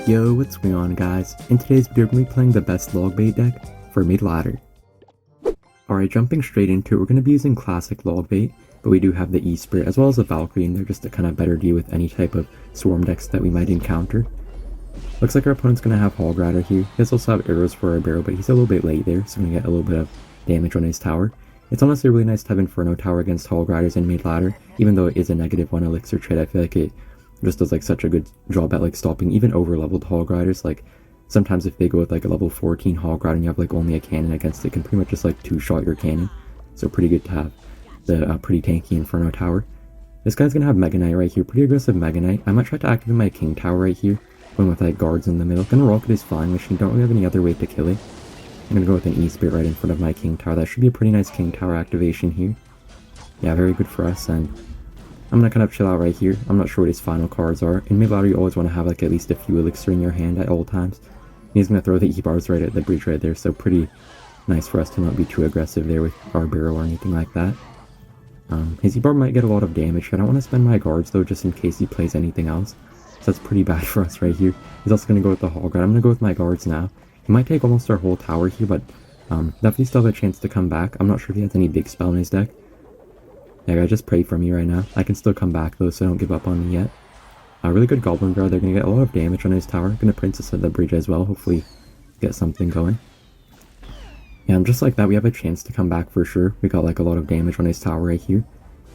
Yo, what's going on guys? In today's video we're going to be playing the best Logbait deck for mid-ladder. Alright, jumping straight into it, we're going to be using classic Logbait, but we do have the E-Spirit as well as the Valkyrie in there just to kind of better deal with any type of swarm decks that we might encounter. Looks like our opponent's going to have Hog Rider here. He does also have arrows for our barrel, but he's a little bit late there, so we're going to get a little bit of damage on his tower. It's honestly really nice to have Inferno Tower against Hog Riders in mid-ladder, even though it is a -1 elixir trade. I feel like it just does like such a good job at like stopping even over-leveled Hog Riders. Like sometimes if they go with like a level 14 Hog Rider and you have like only a cannon against it, can pretty much just like two-shot your cannon. So pretty good to have the pretty tanky Inferno Tower. This guy's gonna have Mega Knight right here, pretty aggressive Mega Knight. I might try to activate my King Tower right here, going with like guards in the middle. Gonna rocket his Flying Machine, don't really have any other way to kill it. I'm gonna go with an E-Spirit right in front of my King Tower. That should be a pretty nice King Tower activation here. Yeah, very good for us, and I'm gonna kind of chill out right here. I'm not sure what his final cards are. In mid-ladder, you always want to have like at least a few elixir in your hand at all times. He's gonna throw the E-bars right at the bridge right there, so pretty nice for us to not be too aggressive there with our barrel or anything like that. His E-bar might get a lot of damage. I don't want to spend my guards though, just in case he plays anything else. So that's pretty bad for us right here. He's also gonna go with the Hog Rider. I'm gonna go with my guards now. He might take almost our whole tower here, but definitely still have a chance to come back. I'm not sure if he has any big spell in his deck. Yeah, guys, just pray for me right now. I can still come back though, so don't give up on me yet. A really good Goblin Barrel. They're going to get a lot of damage on his tower. Going to Princess at the bridge as well. Hopefully get something going. Yeah, and just like that, we have a chance to come back for sure. We got like a lot of damage on his tower right here.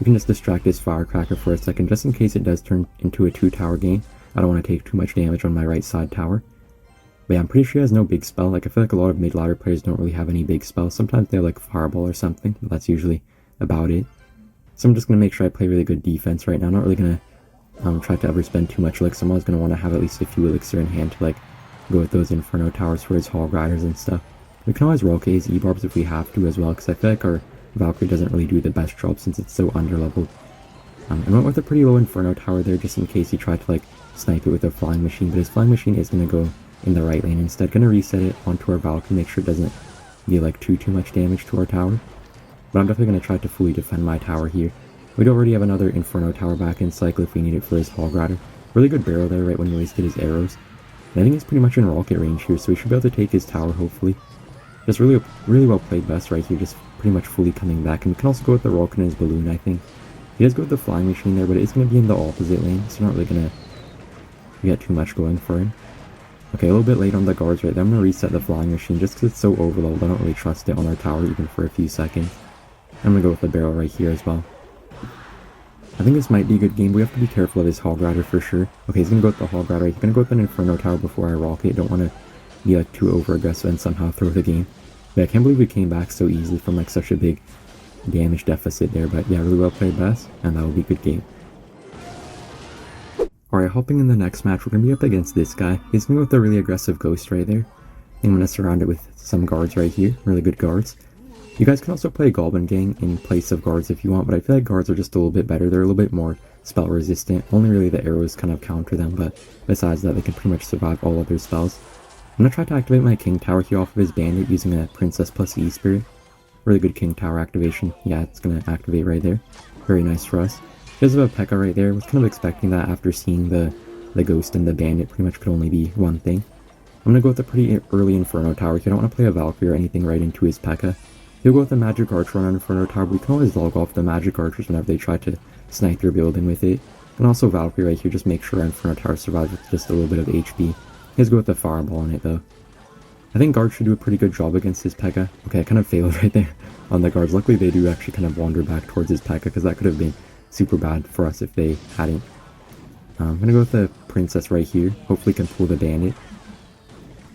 We can just distract his Firecracker for a second, just in case it does turn into a 2-tower game. I don't want to take too much damage on my right side tower. But yeah, I'm pretty sure he has no big spell. Like, I feel like a lot of mid-ladder players don't really have any big spells. Sometimes they have like Fireball or something, but that's usually about it. So I'm just going to make sure I play really good defense right now. I'm not really going to try to ever spend too much elixir. I'm always going to want to have at least a few elixir in hand to like go with those Inferno Towers for his Hog Riders and stuff. We can always rocket his E-barbs if we have to as well, because I feel like our Valkyrie doesn't really do the best job since it's so underleveled. I went with a pretty low Inferno Tower there just in case he tried to like snipe it with a Flying Machine, but his Flying Machine is going to go in the right lane instead. Going to reset it onto our Valkyrie, make sure it doesn't deal like too much damage to our tower. But I'm definitely going to try to fully defend my tower here. We'd already have another Inferno Tower back in cycle if we need it for his Hog Rider. Really good barrel there right when he wasted his arrows. And I think he's pretty much in rocket range here, so we should be able to take his tower hopefully. Just really well played best right here, just pretty much fully coming back. And we can also go with the rocket and his balloon, I think. He does go with the Flying Machine there, but it is going to be in the opposite lane, so we're not really going to get too much going for him. Okay, a little bit late on the guards right there. I'm going to reset the Flying Machine just because it's so overloaded. I don't really trust it on our tower even for a few seconds. I'm going to go with the barrel right here as well. I think this might be a good game. We have to be careful of his Hog Rider for sure. Okay, he's going to go with the Hog Rider. He's going to go with an Inferno Tower before I rocket. Don't want to be like too over-aggressive and somehow throw the game. But I can't believe we came back so easily from like such a big damage deficit there. But yeah, really well played best, and that will be a good game. Alright, hopping in the next match, we're going to be up against this guy. He's going to go with a really aggressive Ghost right there. I'm going to surround it with some guards right here. Really good guards. You guys can also play Goblin Gang in place of guards if you want, but I feel like guards are just a little bit better. They're a little bit more spell resistant. Only really the arrows kind of counter them, but besides that, they can pretty much survive all other spells. I'm going to try to activate my King Tower here off of his Bandit using a Princess plus E-Spirit. Really good King Tower activation. Yeah, it's going to activate right there. Very nice for us. There's a P.E.K.K.A right there. I was kind of expecting that after seeing the Ghost and the Bandit pretty much could only be one thing. I'm going to go with a pretty early Inferno Tower here. I don't want to play a Valkyrie or anything right into his P.E.K.K.A. He'll go with the Magic Archer on Inferno Tower, but we can always log off the Magic Archers whenever they try to snipe your building with it. And also Valkyrie right here, just make sure Inferno Tower survives with just a little bit of HP. He's go with the Fireball on it though. I think guards should do a pretty good job against his P.E.K.K.A. Okay, I kind of failed right there on the guards. Luckily they do actually kind of wander back towards his P.E.K.K.A, because that could have been super bad for us if they hadn't. I'm gonna go with the Princess right here. Hopefully can pull the Bandit.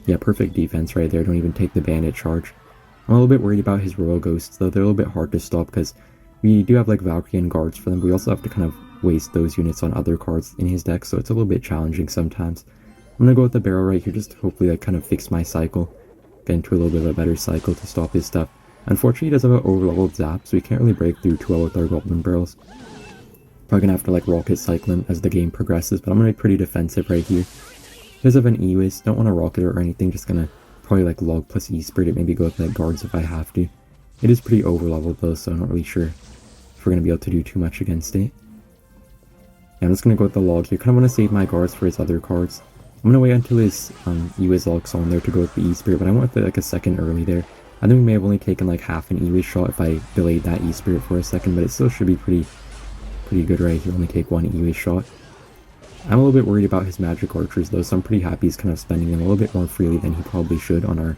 Yeah, perfect defense right there. Don't even take the Bandit charge. I'm a little bit worried about his Royal Ghosts though. They're a little bit hard to stop because we do have like Valkyrie and guards for them, but we also have to kind of waste those units on other cards in his deck, so it's a little bit challenging sometimes. I'm gonna go with the barrel right here just to hopefully like kind of fix my cycle. Get into a little bit of a better cycle to stop his stuff. Unfortunately, he does have an overleveled Zap, so we can't really break through too well with our Goblin Barrels. Probably gonna have to like rocket cycle him as the game progresses, but I'm gonna be pretty defensive right here. He does have an E-Wiz, don't want to rocket it or anything, just gonna probably like log plus E-Spirit it, maybe go with like guards if I have to. It is pretty overleveled though, so I'm not really sure if we're gonna be able to do too much against it. Yeah, I'm just gonna go with the log here. Kind of want to save my guards for his other cards. I'm I'm gonna wait until his E-Wiz locks on there to go with the E-Spirit, but I went with like a second early there. I think we may have only taken like half an E-Wiz shot if I delayed that E-Spirit for a second, but it still should be pretty good right here. Only take one E-Wiz shot. I'm a little bit worried about his magic archers though, so I'm pretty happy he's kind of spending them a little bit more freely than he probably should on our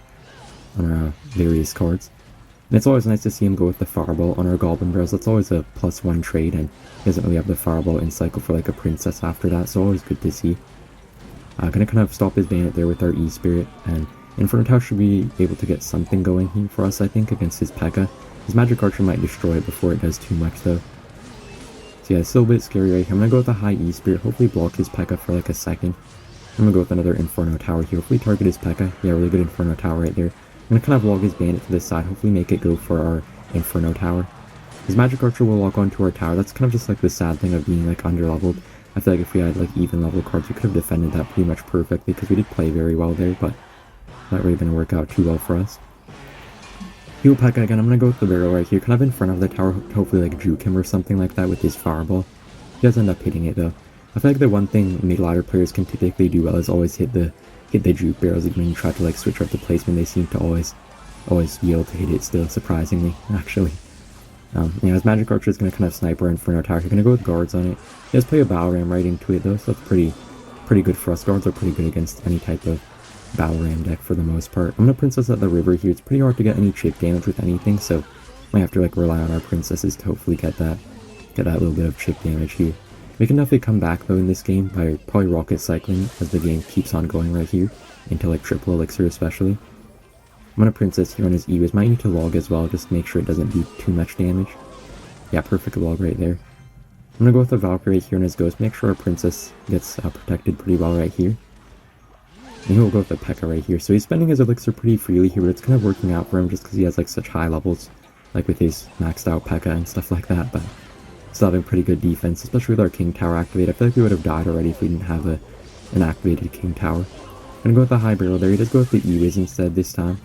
various cards. And it's always nice to see him go with the Fireball on our Goblin Barrels. That's always a +1 trade, and he doesn't really have the Fireball in cycle for like a Princess after that, so always good to see. Gonna kind of stop his Bandit there with our E-Spirit, and Inferno Tower should be able to get something going here for us, I think, against his P.E.K.K.A. His Magic Archer might destroy it before it does too much though. So yeah, it's still a bit scary right here. I'm gonna go with a high E-Spirit, hopefully block his P.E.K.K.A. for like a second. I'm gonna go with another Inferno Tower here, hopefully target his P.E.K.K.A. Yeah, really good Inferno Tower right there. I'm gonna kind of log his Bandit to this side, hopefully make it go for our Inferno Tower. His Magic Archer will lock onto our tower. That's kind of just like the sad thing of being like under-leveled. I feel like if we had like even level cards, we could have defended that pretty much perfectly because we did play very well there, but not really gonna work out too well for us. Heal P.E.K.K.A. again. I'm gonna go with the barrel right here, kind of in front of the tower, hopefully like juke him or something like that with his Fireball. He does end up hitting it though. I feel like the one thing mid-ladder players can typically do well is always hit the juke barrels. Even when you try to like switch up the placement, they seem to always be able to hit it still, surprisingly, actually. Yeah, his Magic Archer is going to kind of snipe our Inferno Tower. He's going to go with guards on it. He does play a Battle Ram right into it though, so that's pretty good for us. Guards are pretty good against any type of Battle Ram deck for the most part. I'm going to Princess at the river here. It's pretty hard to get any chip damage with anything, so might have to like rely on our Princesses to hopefully get that little bit of chip damage here. We can definitely come back though in this game by probably rocket cycling as the game keeps on going right here, into like triple elixir especially. I'm gonna Princess here on his E-Wiz. Might need to log as well, just to make sure it doesn't do too much damage. Yeah, perfect log right there. I'm gonna go with the Valkyrie right here on his Ghost, make sure our Princess gets protected pretty well right here. And he'll go with the P.E.K.K.A. right here. So he's spending his elixir pretty freely here, but it's kind of working out for him just because he has like such high levels, like with his maxed out P.E.K.K.A. and stuff like that, but still having pretty good defense, especially with our King Tower activated. I feel like we would have died already if we didn't have an activated King Tower. I'm gonna go with the high barrel there. He does go with the E-Wiz instead this time.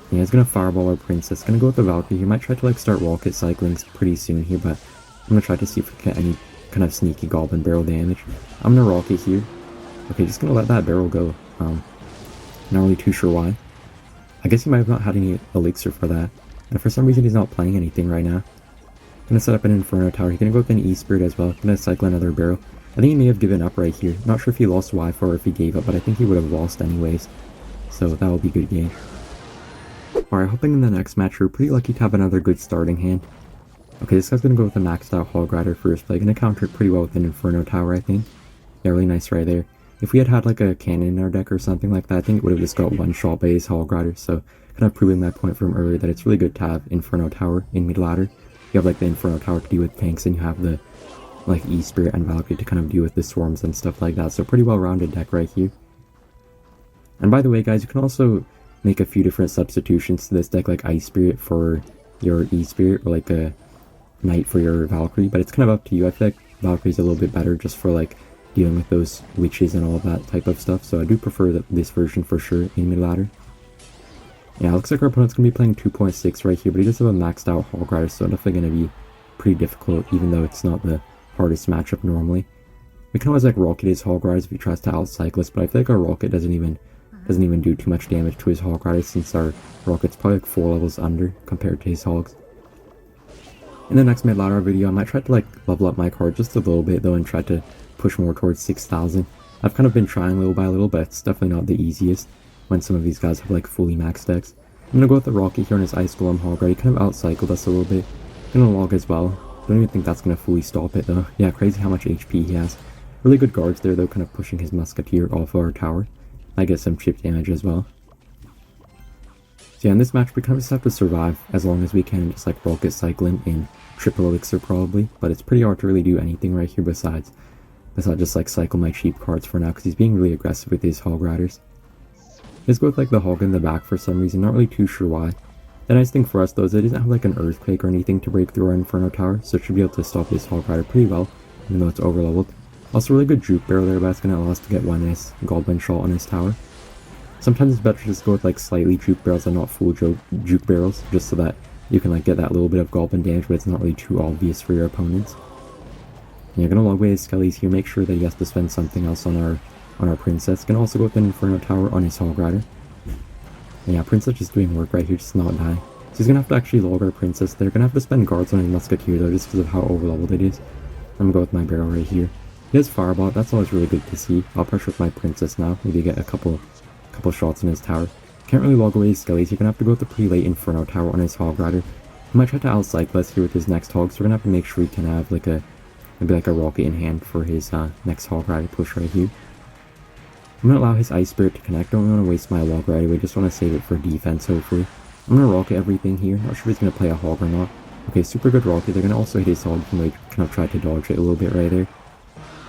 Yeah, he's gonna Fireball our Princess. Gonna go with the Valkyrie. He might try to like start rocket cycling pretty soon here, but I'm gonna try to see if we can get any kind of sneaky Goblin Barrel damage. I'm gonna rocket here. Okay, just gonna let that barrel go. Not really too sure why. I guess he might have not had any elixir for that. And for some reason he's not playing anything right now. Gonna set up an Inferno Tower. He's gonna go with an E-Spirit as well. Gonna cycle another barrel. I think he may have given up right here. Not sure if he lost Wi-Fi or if he gave up, but I think he would have lost anyways. So that will be a good game. Alright, hoping in the next match we're pretty lucky to have another good starting hand. Okay, this guy's gonna go with a maxed out Hog Rider first play. Gonna counter it pretty well with an Inferno Tower, I think. Yeah, really nice right there. If we had had like a cannon in our deck or something like that, I think it would have just got one shot by his Hog Rider. So kind of proving my point from earlier that it's really good to have Inferno Tower in mid ladder. You have like the Inferno Tower to deal with tanks, and you have the like E-Spirit and Valkyrie to kind of deal with the swarms and stuff like that. So pretty well rounded deck right here. And by the way guys, you can also make a few different substitutions to this deck, like Ice Spirit for your E-Spirit or like a Knight for your Valkyrie, but it's kind of up to you. I feel like Valkyrie's a little bit better just for like dealing with those witches and all that type of stuff, so I do prefer this version for sure in mid ladder. Yeah, looks like our opponent's going to be playing 2.6 right here, but he does have a maxed out Hog Rider, so definitely going to be pretty difficult, even though it's not the hardest matchup normally. We can always like rocket his Hog Riders if he tries to outcycle us, but I feel like our rocket doesn't even do too much damage to his Hog Riders, since our rocket's probably like 4 levels under compared to his Hogs. In the next mid ladder video, I might try to like level up my card just a little bit though and try to push more towards 6,000. I've kind of been trying little by little, but it's definitely not the easiest when some of these guys have like fully maxed decks. I'm gonna go with the Rocket here on his Ice Golem Hog Rider. He kind of outcycled us a little bit. Gonna log as well. Don't even think that's gonna fully stop it though. Yeah, crazy how much HP he has. Really good guards there though, kind of pushing his Musketeer off our tower. I get some chip damage as well. So yeah, in this match we kind of just have to survive as long as we can and just like rocket cycling in triple elixir probably, but it's pretty hard to really do anything right here besides just like cycle my cheap cards for now, because he's being really aggressive with his Hog Riders. Let's go with like the Hog in the back for some reason, not really too sure why. The nice thing for us though is it doesn't have like an Earthquake or anything to break through our Inferno Tower, so it should be able to stop his Hog Rider pretty well, even though it's over leveled. Also really good Juke Barrel there, but that's going to allow us to get one nice Goblin shot on his tower. Sometimes it's better to just go with like slightly Juke Barrels and not full Juke Barrels, just so that you can like get that little bit of Goblin damage, but it's not really too obvious for your opponents. And you're going to log away his Skellies here, make sure that he has to spend something else on our on our Princess. Gonna also go with an Inferno Tower on his Hog Rider. And yeah, Princess just doing work right here, just not dying. So he's gonna have to actually log our Princess. They're gonna have to spend guards on his Musketeer though, just because of how overleveled it is. I'm gonna go with my barrel right here. He has Fireball, that's always really good to see. I'll pressure with my Princess now, maybe get a couple shots in his tower. Can't really log away his skellies, you're gonna have to go with the pretty late Inferno Tower on his Hog Rider. He might try to outcycle us here with his next Hog, so we're gonna have to make sure he can have like maybe like a rocket in hand for his next Hog Rider push right here. I'm gonna allow his Ice Spirit to connect, don't want to waste my log right away, just want to save it for defense hopefully. I'm gonna rocket everything here, not sure if he's gonna play a Hog or not. Okay, super good rocket, they're gonna also hit his Hog, even though he kind of tried to dodge it a little bit right there.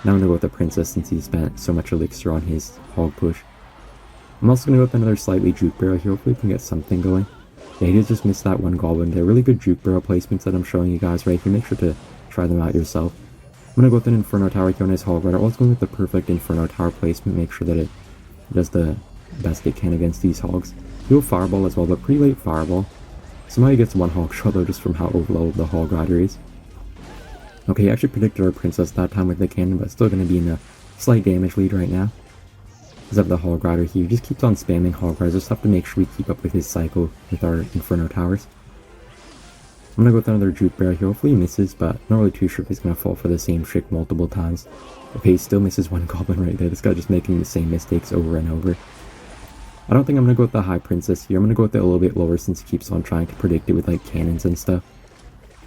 Now I'm gonna go with the Princess since he spent so much elixir on his Hog push. I'm also gonna go with another slightly Juke Barrel here, hopefully we can get something going. Yeah, he did just miss that one Goblin there. Really good Juke Barrel placements that I'm showing you guys right here, make sure to try them out yourself. I'm gonna go with an Inferno Tower here on his Hog Rider. Also going with the perfect Inferno Tower placement, make sure that it does the best it can against these Hogs. He'll Fireball as well, but pretty late Fireball. Somehow he gets one Hog shot though, just from how overleveled the Hog Rider is. Okay, he actually predicted our Princess that time with the cannon, but still gonna be in a slight damage lead right now. Because of the Hog Rider here, he just keeps on spamming Hog Riders, just have to make sure we keep up with his cycle with our Inferno Towers. I'm gonna go with another Juke Barrel here, hopefully he misses, but not really too sure if he's gonna fall for the same trick multiple times. Okay, he still misses one Goblin right there, this guy just making the same mistakes over and over. I don't think I'm gonna go with the High Princess here, I'm gonna go with it a little bit lower since he keeps on trying to predict it with like cannons and stuff.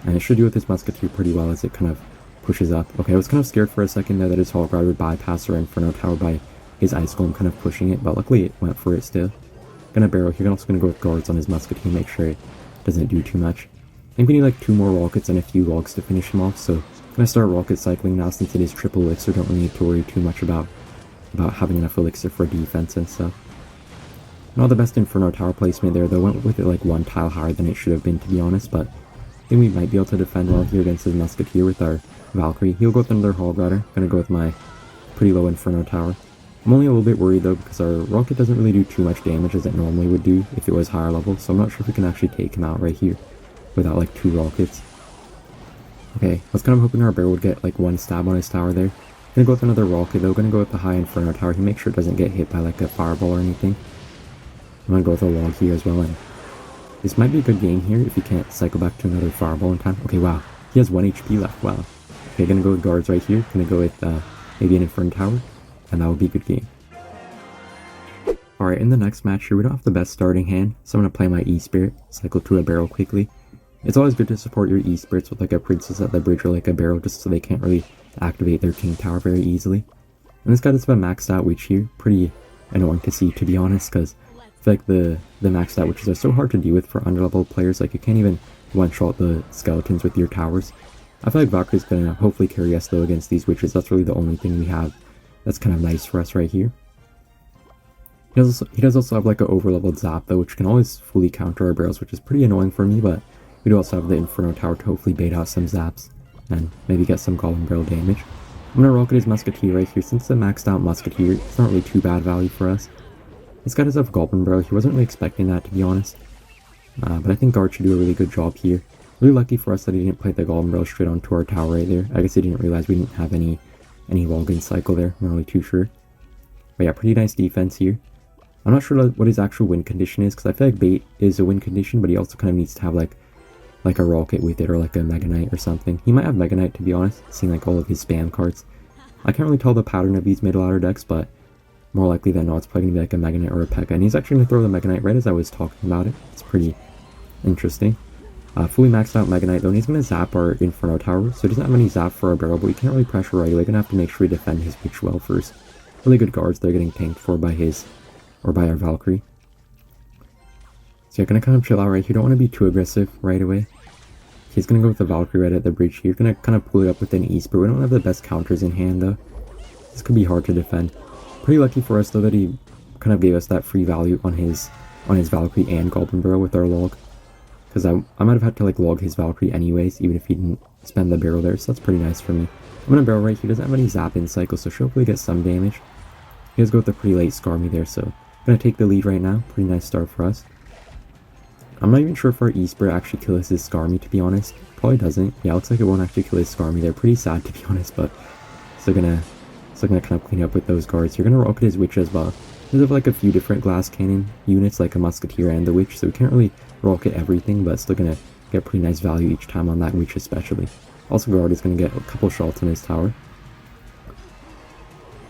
And it should do with his Musketeer pretty well as it kind of pushes up. Okay, I was kind of scared for a second there that his Hog Rider would bypass our Inferno Tower by his Ice Golem kind of pushing it, but luckily it went for it still. Gonna barrel here, also gonna go with guards on his Musketeer, make sure it doesn't do too much. I think we need like 2 more rockets and a few logs to finish him off, so gonna start rocket cycling now since it is triple elixir, don't really need to worry too much about having enough elixir for defense and stuff. Not the best Inferno Tower placement there though, went with it like 1 tile higher than it should have been to be honest, but I think we might be able to defend well here against his Musketeer with our Valkyrie. He'll go with another Hog Rider, gonna go with my pretty low Inferno Tower. I'm only a little bit worried though because our rocket doesn't really do too much damage as it normally would do if it was higher level, so I'm not sure if we can actually take him out right here without like 2 rockets. Okay, I was kind of hoping our barrel would get like 1 stab on his tower there. Gonna go with another rocket though, gonna go with the high Inferno Tower. He makes sure it doesn't get hit by like a fireball or anything. I'm gonna go with a log here as well, and this might be a good game here if he can't cycle back to another fireball in time. Okay, wow, he has 1 HP left, wow. Okay, gonna go with guards right here, gonna go with maybe an Inferno Tower, and that will be a good game. Alright, in the next match here, we don't have the best starting hand, so I'm gonna play my E-Spirit, cycle to a barrel quickly. It's always good to support your E-Spirits with like a Princess at the bridge or like a barrel, just so they can't really activate their King Tower very easily. And this guy does have a maxed out witch here, pretty annoying to see to be honest, because I feel like the maxed out witches are so hard to deal with for underleveled players, like you can't even one-shot the skeletons with your towers. I feel like Valkyrie's gonna hopefully carry us though against these witches, that's really the only thing we have that's kind of nice for us right here. He does also have like an overleveled zap though, which can always fully counter our barrels, which is pretty annoying for me, but we do also have the Inferno Tower to hopefully bait out some zaps and maybe get some Goblin barrel damage. I'm gonna rocket his Musketeer right here. Since the maxed out Musketeer, it's not really too bad value for us. This guy does have Goblin barrel, he wasn't really expecting that to be honest. But I think guard should do a really good job here. Really lucky for us that he didn't play the Goblin barrel straight onto our tower right there. I guess he didn't realize we didn't have any login cycle there, I'm not really too sure. But yeah, pretty nice defense here. I'm not sure what his actual win condition is, because I feel like bait is a win condition, but he also kind of needs to have like a rocket with it, or like a Mega Knight or something. He might have Mega Knight to be honest, seeing like all of his spam cards. I can't really tell the pattern of these mid-ladder decks, but more likely than not it's probably going to be like a Mega Knight or a P.E.K.K.A. And he's actually going to throw the Mega Knight right as I was talking about it. It's pretty interesting. Fully maxed out Mega Knight though, and he's going to zap our Inferno Tower, so he doesn't have any zap for our barrel, but we can't really pressure right away. We're going to have to make sure we defend his witch well first. Really good guards they're getting tanked for by our Valkyrie. So you're going to kind of chill out right here, don't want to be too aggressive right away. He's going to go with the Valkyrie right at the bridge here, going to kind of pull it up with an East, but we don't have the best counters in hand though. This could be hard to defend. Pretty lucky for us though that he kind of gave us that free value on his Valkyrie and Goblin barrel with our log. Because I might have had to like log his Valkyrie anyways, even if he didn't spend the barrel there, so that's pretty nice for me. I'm going to barrel right here, doesn't have any zap in cycle, so she'll hopefully get some damage. He does go with the pretty late Scar Me there, so I'm going to take the lead right now. Pretty nice start for us. I'm not even sure if our E-Spirit actually kills his Scar Me, to be honest. Probably doesn't. Yeah, looks like it won't actually kill his Scar Me there. Pretty sad, to be honest, but still So I'm going to kind of clean up with those guards. You're going to rocket his witch as well. There's like a few different glass cannon units, like a musketeer and the witch, so we can't really rocket everything, but still going to get pretty nice value each time on that witch especially. Also, guard is going to get a couple shots on his tower.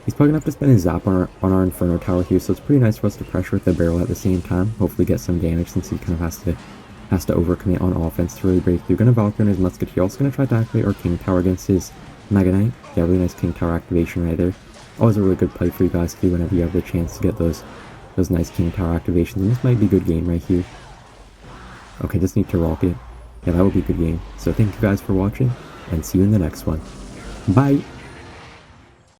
He's probably going to have to spend his zap on our Inferno Tower here, so it's pretty nice for us to pressure with the barrel at the same time. Hopefully get some damage since he kind of has to overcommit on offense to really break through. Going to Valkyrie on his musketeer. Also going to try to activate our King Tower against his Mega Knight. Yeah, really nice King Tower activation right there. Always a really good play for you guys to do whenever you have the chance to get those nice King Tower activations. And this might be a good game right here. Okay, just need to rocket. Yeah, that would be a good game. So thank you guys for watching, and see you in the next one. Bye!